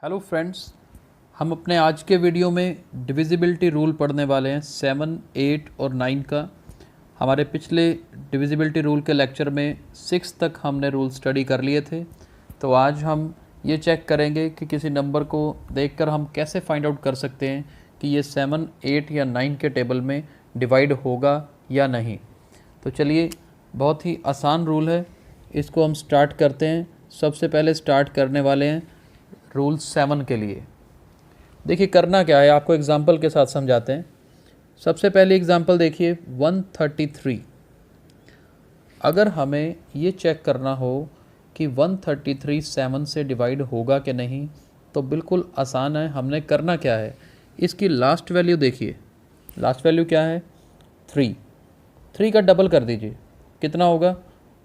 Hello friends, हम अपने आज के वीडियो में डिविजिबिलिटी रूल पढ़ने वाले हैं 7, 8 और 9 का। हमारे पिछले डिविजिबिलिटी रूल के लेक्चर में 6 तक हमने रूल स्टडी कर लिए थे। तो आज हम ये चेक करेंगे कि किसी नंबर को देखकर हम कैसे फाइंड आउट कर सकते हैं कि ये 7, 8 या 9 के टेबल में डिवाइड होगा या नहीं। तो चलिए, बहुत ही आसान रूल है, इसको हम स्टार्ट करते हैं। सबसे पहले स्टार्ट करने वाले हैं रूल 7 के लिए। देखिए करना क्या है, आपको एग्जांपल के साथ समझाते हैं। सबसे पहले एग्जांपल देखिए 133। अगर हमें ये चेक करना हो कि 133 7 से डिवाइड होगा कि नहीं, तो बिल्कुल आसान है। हमने करना क्या है, इसकी लास्ट वैल्यू देखिए। लास्ट वैल्यू क्या है? 3 का डबल कर दीजिए, कितना होगा?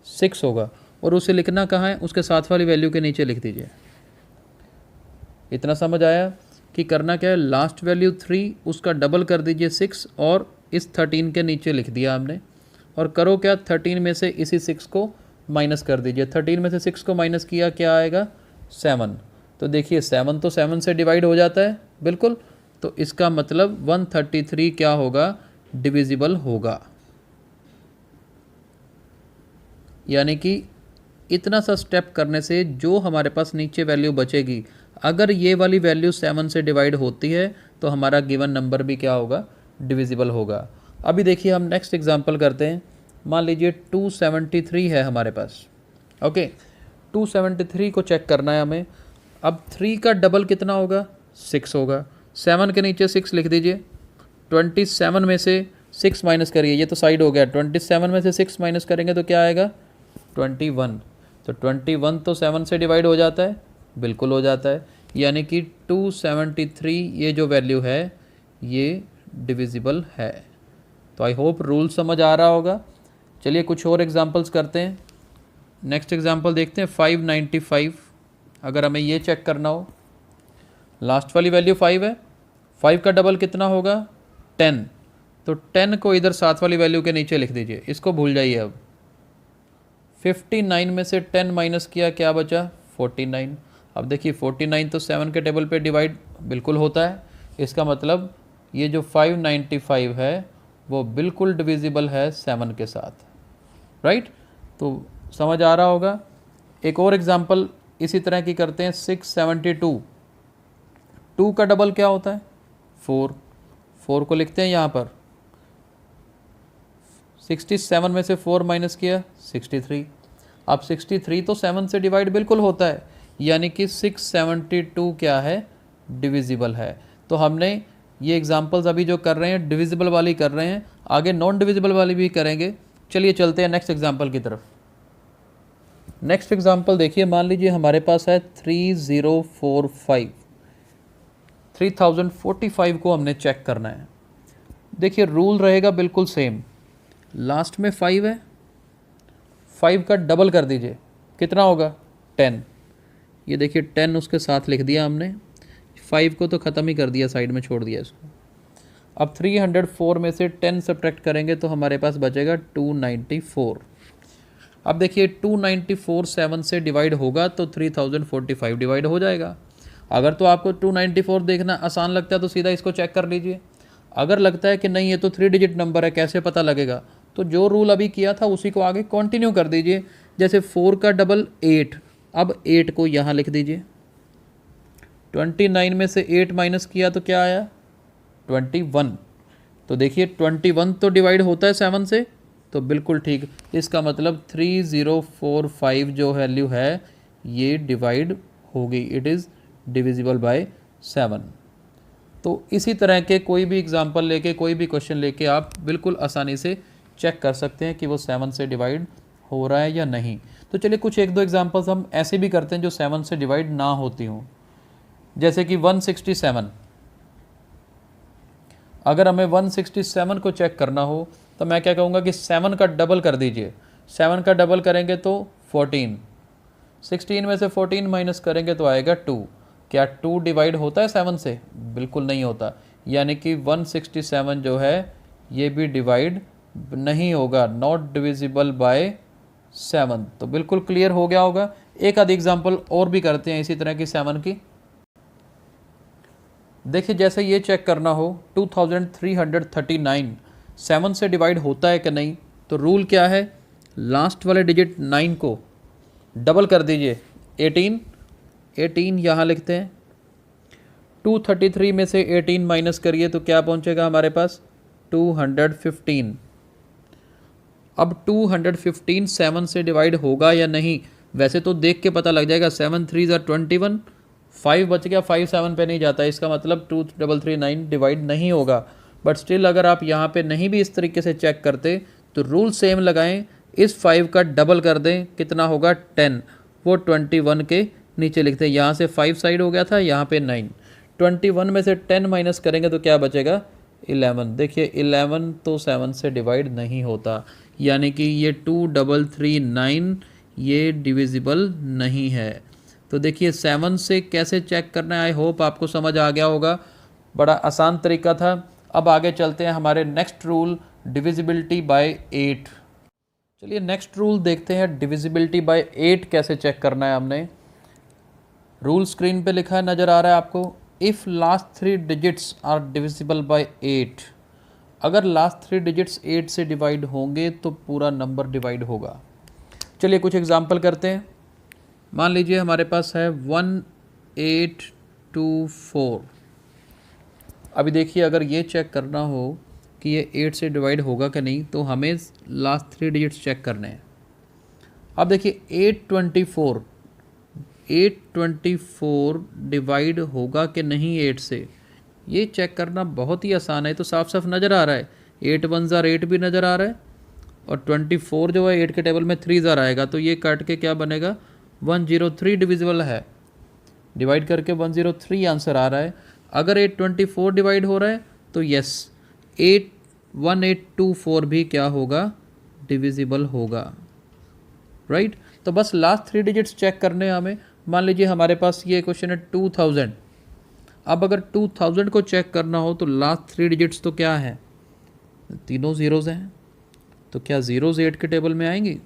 6 होगा। और उसे लिखना कहाँ है? उसके साथ वाली वैल्यू के नीचे लिख दीजिए। इतना समझ आया कि करना क्या है? लास्ट वैल्यू 3, उसका डबल कर दीजिए 6 और इस 13 के नीचे लिख दिया हमने। और करो क्या, 13 में से इसी 6 को माइनस कर दीजिए। 13 में से 6 को माइनस किया, क्या आएगा? 7। तो देखिए 7 तो 7 से डिवाइड हो जाता है बिल्कुल। तो इसका मतलब 133 क्या होगा? डिविजिबल होगा। यानी कि इतना सा स्टेप करने से जो हमारे पास नीचे वैल्यू बचेगी, अगर ये वाली वैल्यू 7 से डिवाइड होती है तो हमारा गिवन नंबर भी क्या होगा? डिविजिबल होगा। अभी देखिए हम नेक्स्ट एग्जांपल करते हैं। मान लीजिए 273 है हमारे पास। ओके, 273 को चेक करना है हमें। अब 3 का डबल कितना होगा? 6 होगा। 7 के नीचे 6 लिख दीजिए। 27 में से 6 माइनस करिए, ये तो साइड हो गया। 27 में से 6 माइनस करेंगे तो क्या आएगा? 21। तो 21 तो 7 से डिवाइड हो जाता है, बिल्कुल हो जाता है। यानी कि 273 ये जो वैल्यू है ये डिविजिबल है। तो आई होप रूल समझ आ रहा होगा। चलिए कुछ और एग्जांपल्स करते हैं। नेक्स्ट एग्जांपल देखते हैं 595। अगर हमें ये चेक करना हो, लास्ट वाली वैल्यू 5 है, 5 का डबल कितना होगा? 10। तो 10 को इधर साथ वाली वैल्यू के नीचे लिख दीजिए, इसको भूल जाइए। अब 59 में से 10 माइनस किया, क्या बचा? 49। अब देखिए 49 तो 7 के टेबल पे डिवाइड बिल्कुल होता है। इसका मतलब ये जो 595 है वो बिल्कुल डिविजिबल है 7 के साथ, राइट? तो समझ आ रहा होगा। एक और एग्जांपल इसी तरह की करते हैं 672। 2 का डबल क्या होता है? 4 को लिखते हैं यहाँ पर। 67 में से 4 माइनस किया, 63। अब 63 तो 7 से डिवाइड बिल्कुल होता है, यानी कि 672 क्या है? डिविजिबल है। तो हमने ये एग्जांपल्स अभी जो कर रहे हैं डिविजिबल वाली कर रहे हैं, आगे नॉन डिविजिबल वाली भी करेंगे। चलिए चलते हैं नेक्स्ट एग्जांपल की तरफ। नेक्स्ट एग्जांपल देखिए, मान लीजिए हमारे पास है 3045। 3045 को हमने चेक करना है। देखिए रूल रहेगा बिल्कुल सेम। लास्ट में 5 है, 5 का डबल कर दीजिए, कितना होगा? 10। ये देखिए 10 उसके साथ लिख दिया हमने। 5 को तो ख़त्म ही कर दिया, साइड में छोड़ दिया इसको। अब 304 में से 10 सब्ट्रैक्ट करेंगे तो हमारे पास बचेगा 294। अब देखिए 294 7 से डिवाइड होगा तो 3045 डिवाइड हो जाएगा। अगर तो आपको 294 देखना आसान लगता है तो सीधा इसको चेक कर लीजिए। अगर लगता है कि नहीं ये तो 3 डिजिट नंबर है, कैसे पता लगेगा, तो जो रूल अभी किया था उसी को आगे कंटिन्यू कर दीजिए। जैसे 4 का डबल 8, अब 8 को यहाँ लिख दीजिए। 29 में से 8 माइनस किया तो क्या आया? 21। तो देखिए 21 तो डिवाइड होता है 7 से, तो बिल्कुल ठीक। इसका मतलब 3045 जो वैल्यू है ये डिवाइड होगी, इट इज़ डिविजिबल बाय 7। तो इसी तरह के कोई भी एग्जांपल लेके, कोई भी क्वेश्चन लेके आप बिल्कुल आसानी से चेक कर सकते हैं कि वो 7 से डिवाइड हो रहा है या नहीं। तो चलिए कुछ 1-2 एग्जांपल्स हम ऐसे भी करते हैं जो 7 से डिवाइड ना होती हों। जैसे कि 167। अगर हमें 167 को चेक करना हो तो मैं क्या कहूँगा कि 7 का डबल कर दीजिए। 7 का डबल करेंगे तो 14। 16 में से 14 माइनस करेंगे तो आएगा 2। क्या 2 डिवाइड होता है 7 से? बिल्कुल नहीं होता। यानी कि 167 जो है ये भी डिवाइड नहीं होगा, नॉट डिविजिबल बाय 7। तो बिल्कुल क्लियर हो गया होगा। एक आधी एग्जांपल और भी करते हैं इसी तरह की 7 की। देखिए जैसे ये चेक करना हो 2339 7 से डिवाइड होता है कि नहीं, तो रूल क्या है, लास्ट वाले डिजिट 9 को डबल कर दीजिए 18 यहाँ लिखते हैं, 233 में से 18 माइनस करिए तो क्या पहुंचेगा हमारे पास 215। अब 215 7 से डिवाइड होगा या नहीं, वैसे तो देख के पता लग जाएगा, 7 3 21, 5 बच गया, 5 7 पे नहीं जाता, इसका मतलब 2339 डिवाइड नहीं होगा। बट स्टिल अगर आप यहाँ पे नहीं भी इस तरीके से चेक करते तो रूल सेम लगाएं, इस 5 का डबल कर दें, कितना होगा 10, वो 21 के नीचे लिखते हैं, यहाँ से 5 साइड हो गया था, यहाँ पे 9, 21 में से 10 माइनस करेंगे तो क्या बचेगा 11। देखिए 11 तो 7 से डिवाइड नहीं होता, यानी कि ये 2339 ये डिविजिबल नहीं है। तो देखिए 7 से कैसे चेक करना है, आई होप आपको समझ आ गया होगा, बड़ा आसान तरीका था। अब आगे चलते हैं हमारे नेक्स्ट रूल, डिविजिबिलिटी बाय 8। चलिए नेक्स्ट रूल देखते हैं, डिविजिबिलिटी बाय 8 कैसे चेक करना है हमने। रूल स्क्रीन पे लिखा है, नज़र आ रहा है आपको, if last 3 digits are divisible by 8। अगर लास्ट 3 डिजिट्स 8 से डिवाइड होंगे तो पूरा नंबर डिवाइड होगा। चलिए कुछ एग्जांपल करते हैं। मान लीजिए हमारे पास है 1824। अभी देखिए अगर ये चेक करना हो कि ये 8 से डिवाइड होगा कि नहीं, तो हमें लास्ट 3 डिजिट्स चेक करने हैं। अब देखिए 824 डिवाइड होगा कि नहीं 8 से, ये चेक करना बहुत ही आसान है। तो साफ साफ नज़र आ रहा है, 8 1 ज़ार 8 भी नज़र आ रहा है, और 24 जो है 8 के टेबल में 3 ज़ार आएगा, तो ये काट के क्या बनेगा 103 डिविजिबल है, डिवाइड करके 103 आंसर आ रहा है। अगर 824 डिवाइड हो रहा है तो यस 1824 भी क्या होगा, डिविजिबल होगा, राइट। तो बस लास्ट 3 डिजिट्स चेक करने हैं हमें। मान लीजिए हमारे पास ये क्वेश्चन है 2000। अब अगर 2000 को चेक करना हो तो लास्ट 3 डिजिट्स तो क्या है, तीनों ज़ीरोज़ हैं, तो क्या ज़ीरोज़ 8 के टेबल में आएंगे,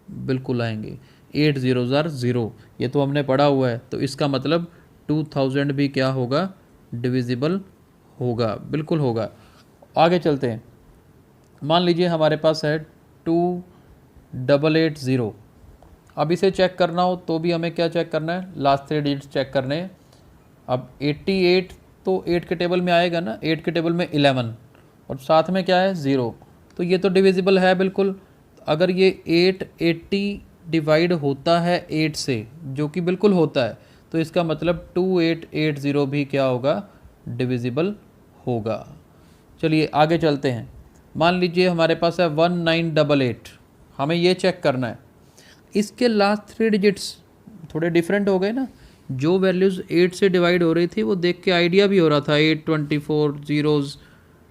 बिल्कुल आएंगे, 8 0 ज़ार 0, ये तो हमने पढ़ा हुआ है। तो इसका मतलब 2000 भी क्या होगा, डिविजिबल होगा, बिल्कुल होगा। आगे चलते हैं। मान लीजिए हमारे पास है 2880। अब इसे चेक करना हो तो भी हमें क्या चेक करना है, लास्ट 3 डिजिट्स चेक करने हैं। अब 88 तो 8 के टेबल में आएगा ना, 8 के टेबल में 11 और साथ में क्या है 0, तो ये तो डिविजिबल है बिल्कुल। अगर ये 880 डिवाइड होता है 8 से, जो कि बिल्कुल होता है, तो इसका मतलब 2880 भी क्या होगा, डिविजिबल होगा। चलिए आगे चलते हैं। मान लीजिए हमारे पास है 1988, हमें ये चेक करना है। इसके लास्ट 3 डिजिट्स थोड़े डिफरेंट हो गए ना, जो वैल्यूज़ 8 से डिवाइड हो रही थी वो देख के आइडिया भी हो रहा था 824 ज़ीरोज़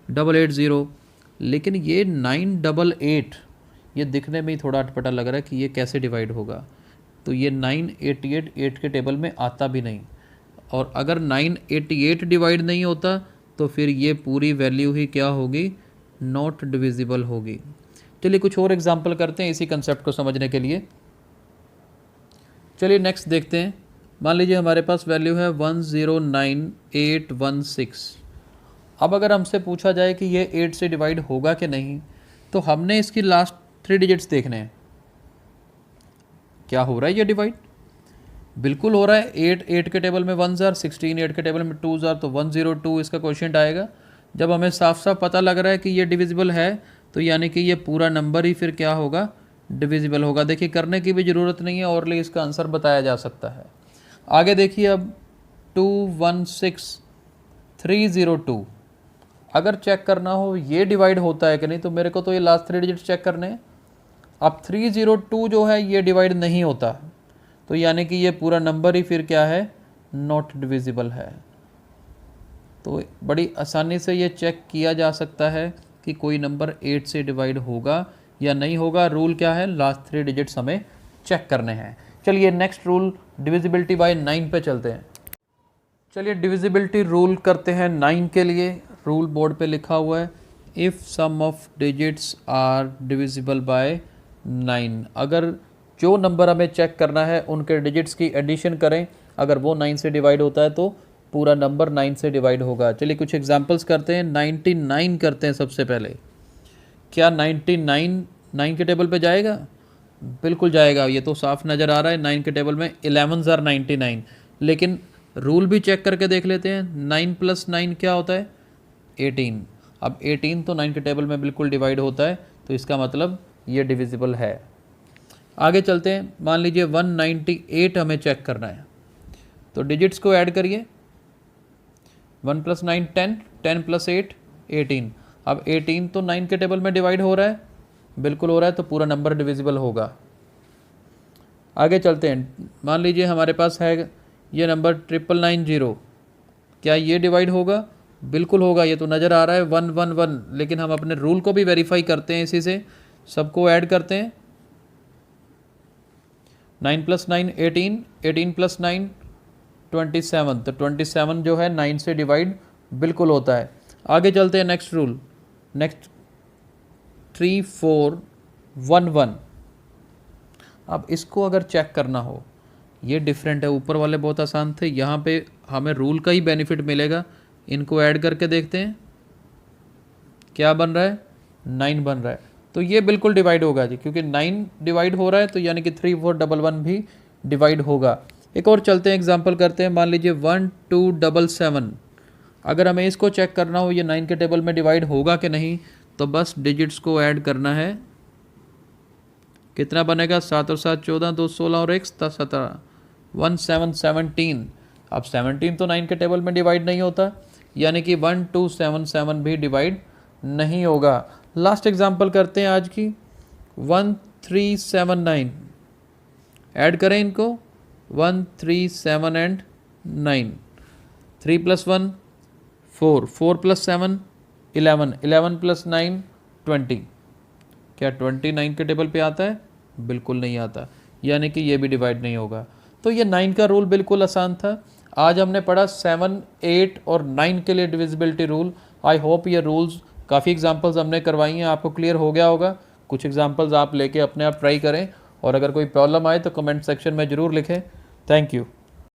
880, लेकिन ये 988 ये दिखने में ही थोड़ा अटपटा लग रहा है कि ये कैसे डिवाइड होगा। तो ये 988 8 के टेबल में आता भी नहीं, और अगर 988 डिवाइड नहीं होता तो फिर ये पूरी वैल्यू ही क्या होगी, नॉट डिविजिबल होगी। चलिए कुछ और एग्जांपल करते हैं इसी कंसेप्ट को समझने के लिए। चलिए नेक्स्ट देखते हैं। मान लीजिए हमारे पास वैल्यू है 109816। अब अगर हमसे पूछा जाए कि ये 8 से डिवाइड होगा कि नहीं, तो हमने इसकी लास्ट 3 डिजिट्स देखने हैं, क्या हो रहा है ये डिवाइड, बिल्कुल हो रहा है। 8 के टेबल में 1 ज़ार, 16 8 के टेबल में 2 ज़ार, तो 102 इसका क्वोशिएंट आएगा। जब हमें साफ साफ पता लग रहा है कि ये डिविजिबल है, तो यानी कि ये पूरा नंबर ही फिर क्या होगा, डिविजिबल होगा। देखिए करने की भी ज़रूरत नहीं है, और ले इसका आंसर बताया जा सकता है। आगे देखिए अब 216302, अगर चेक करना हो ये डिवाइड होता है कि नहीं, तो मेरे को तो ये लास्ट 3 डिजिट्स चेक करने हैं। अब 302 जो है ये डिवाइड नहीं होता, तो यानी कि ये पूरा नंबर ही फिर क्या है, नॉट डिविजिबल है। तो बड़ी आसानी से ये चेक किया जा सकता है कि कोई नंबर 8 से डिवाइड होगा या नहीं होगा। रूल क्या है, लास्ट 3 डिजिट्स हमें चेक करने हैं। चलिए नेक्स्ट रूल डिविजिबिलिटी बाय 9 पे चलते हैं। चलिए डिविजिबिलिटी रूल करते हैं 9 के लिए। रूल बोर्ड पे लिखा हुआ है, if sum of digits are divisible by 9। अगर जो नंबर हमें चेक करना है उनके डिजिट्स की एडिशन करें, अगर वो 9 से डिवाइड होता है तो पूरा नंबर 9 से डिवाइड होगा। चलिए कुछ एग्जांपल्स करते हैं। 99 करते हैं सबसे पहले। क्या 99 9 के टेबल पे जाएगा? बिल्कुल जाएगा, ये तो साफ नज़र आ रहा है 9 के टेबल में 11s आर 99। लेकिन रूल भी चेक करके देख लेते हैं। 9 + 9 क्या होता है? 18। अब 18 तो 9 के टेबल में बिल्कुल डिवाइड होता है, तो इसका मतलब ये डिविजिबल है। आगे चलते हैं। मान लीजिए 198 हमें चेक करना है, तो डिजिट्स को ऐड करिए। 1 + 9 10, 10 + 8 18। अब 18 तो 9 के टेबल में डिवाइड हो रहा है, बिल्कुल हो रहा है, तो पूरा नंबर डिविजिबल होगा। आगे चलते हैं। मान लीजिए हमारे पास है ये नंबर 9990, क्या ये डिवाइड होगा? बिल्कुल होगा, ये तो नज़र आ रहा है 111। लेकिन हम अपने रूल को भी वेरीफाई करते हैं, इसी से सबको ऐड करते हैं। 9 + 9 18, 18 + 9 27। तो 27 जो है 9 से डिवाइड बिल्कुल होता है। आगे चलते हैं नेक्स्ट रूल। नेक्स्ट 3411। अब इसको अगर चेक करना हो, ये डिफरेंट है, ऊपर वाले बहुत आसान थे, यहाँ पे हमें रूल का ही बेनिफिट मिलेगा। इनको ऐड करके देखते हैं क्या बन रहा है? 9 बन रहा है, तो ये बिल्कुल डिवाइड होगा जी, क्योंकि 9 डिवाइड हो रहा है, तो यानी कि 3411 भी डिवाइड होगा। एक और चलते हैं, एग्जांपल करते हैं। मान लीजिए 1277। अगर हमें इसको चेक करना हो ये 9 के टेबल में डिवाइड होगा कि नहीं, तो बस डिजिट्स को ऐड करना है। कितना बनेगा? 7 और 7 14, 2 16 और 1 17, 1717। अब 17 तो 9 के टेबल में डिवाइड नहीं होता, यानी कि 1277 भी डिवाइड नहीं होगा। लास्ट एग्जांपल करते हैं आज की। 1379। ऐड करें इनको, 1 3 7 एंड 9। 3 + 1 4, 4 + 7 11, 11 + 9 20। क्या 29 के टेबल पे आता है? बिल्कुल नहीं आता, यानी कि ये भी डिवाइड नहीं होगा। तो ये 9 का रूल बिल्कुल आसान था। आज हमने पढ़ा 7, 8 और 9 के लिए डिविजिबिलिटी रूल। आई होप ये रूल्स, काफ़ी एग्जांपल्स हमने करवाई हैं, आपको क्लियर हो गया होगा। कुछ एग्जांपल्स आप लेके अपने आप ट्राई करें, और अगर कोई प्रॉब्लम आए तो कमेंट सेक्शन में ज़रूर लिखें। Thank you.